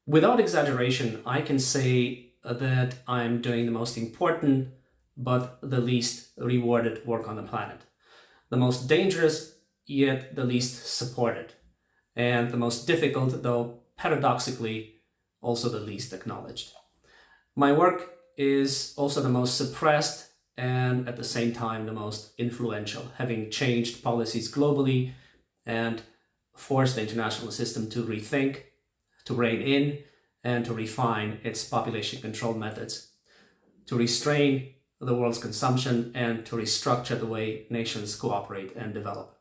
Without exaggeration, I can say that I'm doing the most important but the least rewarded work on the planet. The most dangerous, yet the least supported. And the most difficult, though paradoxically also the least acknowledged. My work is also the most suppressed and at the same time the most influential, having changed policies globally and forced the international system to rethink, to rein in, and to refine its population control methods, to restrain the world's consumption, and to restructure the way nations cooperate and develop.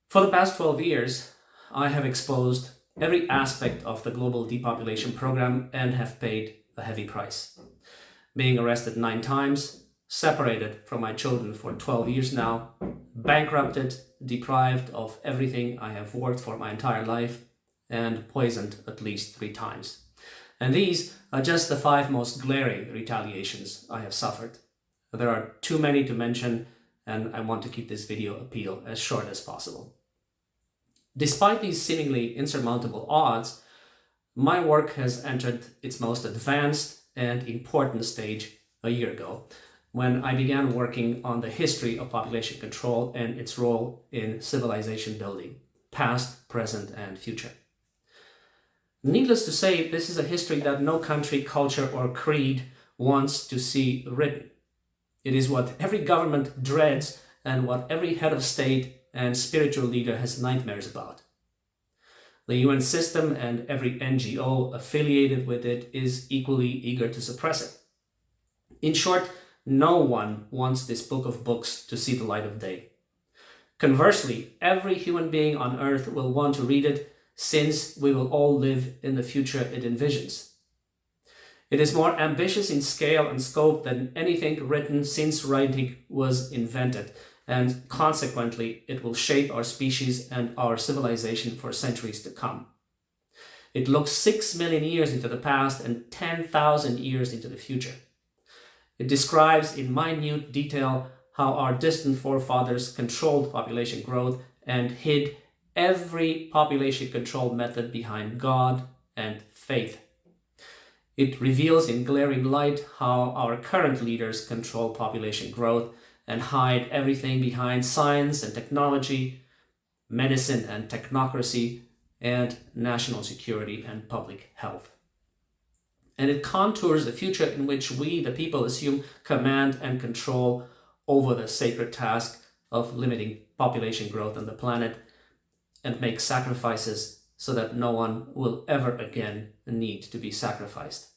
For the past 12 years, I have exposed every aspect of the global depopulation program and have paid a heavy price. Being arrested 9 times, separated from my children for 12 years now, bankrupted, deprived of everything I have worked for my entire life, and poisoned at least 3 times. And these are just the 5 most glaring retaliations I have suffered. There are too many to mention, and I want to keep this video appeal as short as possible. Despite these seemingly insurmountable odds, my work has entered its most advanced and important stage a year ago, when I began working on the history of population control and its role in civilization building, past, present, and future. Needless to say, this is a history that no country, culture, or creed wants to see written. It is what every government dreads and what every head of state and spiritual leader has nightmares about. The UN system and every NGO affiliated with it is equally eager to suppress it. In short, no one wants this book of books to see the light of day. Conversely, every human being on earth will want to read it, since we will all live in the future it envisions. It is more ambitious in scale and scope than anything written since writing was invented, and consequently it will shape our species and our civilization for centuries to come. It looks 6 million years into the past and 10,000 years into the future. It describes in minute detail how our distant forefathers controlled population growth and hid every population control method behind God and faith. It reveals in glaring light how our current leaders control population growth and hide everything behind science and technology, medicine and technocracy, and national security and public health. And it contours a future in which we, the people, assume command and control over the sacred task of limiting population growth on the planet, and make sacrifices so that no one will ever again need to be sacrificed.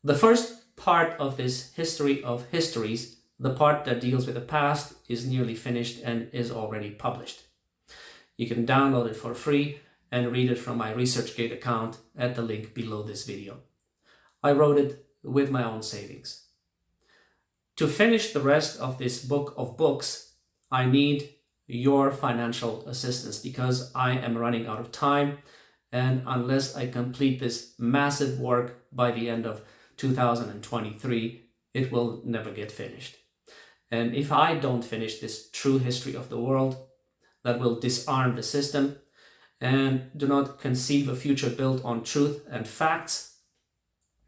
The first part of this history of histories, the part that deals with the past, is nearly finished and is already published. You can download it for free and read it from my ResearchGate account at the link below this video. I wrote it with my own savings. To finish the rest of this book of books, I need your financial assistance because I am running out of time, and unless I complete this massive work by the end of 2023, it will never get finished. And if I don't finish this true history of the world that will disarm the system and do not conceive a future built on truth and facts,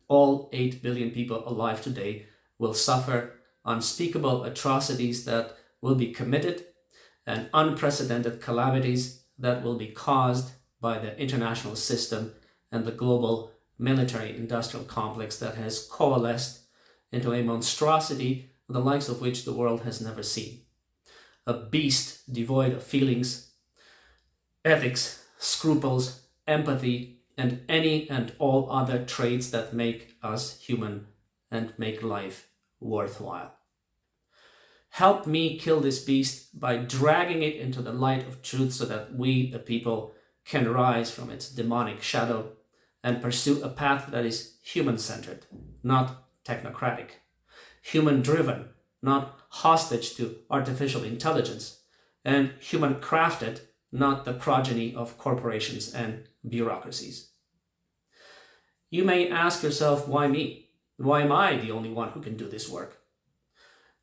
all 8 billion people alive today will suffer unspeakable atrocities that will be committed and unprecedented calamities that will be caused by the international system and the global military-industrial complex that has coalesced into a monstrosity the likes of which the world has never seen. A beast devoid of feelings, ethics, scruples, empathy, and any and all other traits that make us human and make life worthwhile. Help me kill this beast by dragging it into the light of truth so that we, the people, can rise from its demonic shadow and pursue a path that is human-centered, not technocratic, human-driven, not hostage to artificial intelligence, and human-crafted, not the progeny of corporations and bureaucracies. You may ask yourself, why me? Why am I the only one who can do this work?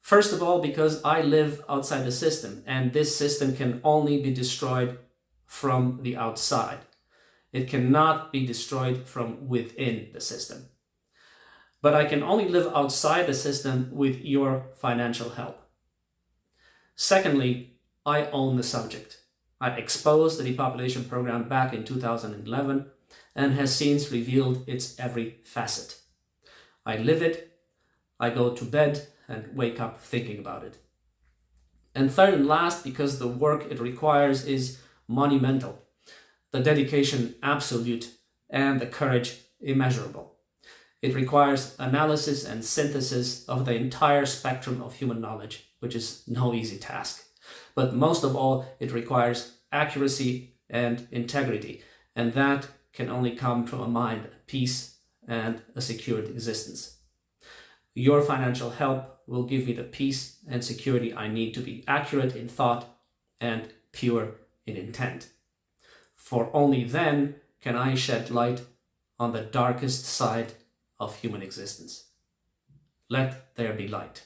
First of all, because I live outside the system, and this system can only be destroyed from the outside. It cannot be destroyed from within the system. But I can only live outside the system with your financial help. Secondly, I own the subject. I exposed the depopulation program back in 2011 and has since revealed its every facet. I live it, I go to bed and wake up thinking about it. And third and last, because the work it requires is monumental, the dedication absolute, and the courage immeasurable. It requires analysis and synthesis of the entire spectrum of human knowledge, which is no easy task. But most of all, it requires accuracy and integrity, and that can only come from a mind at peace and a secured existence. Your financial help will give me the peace and security I need to be accurate in thought and pure in intent. For only then can I shed light on the darkest side of human existence. Let there be light.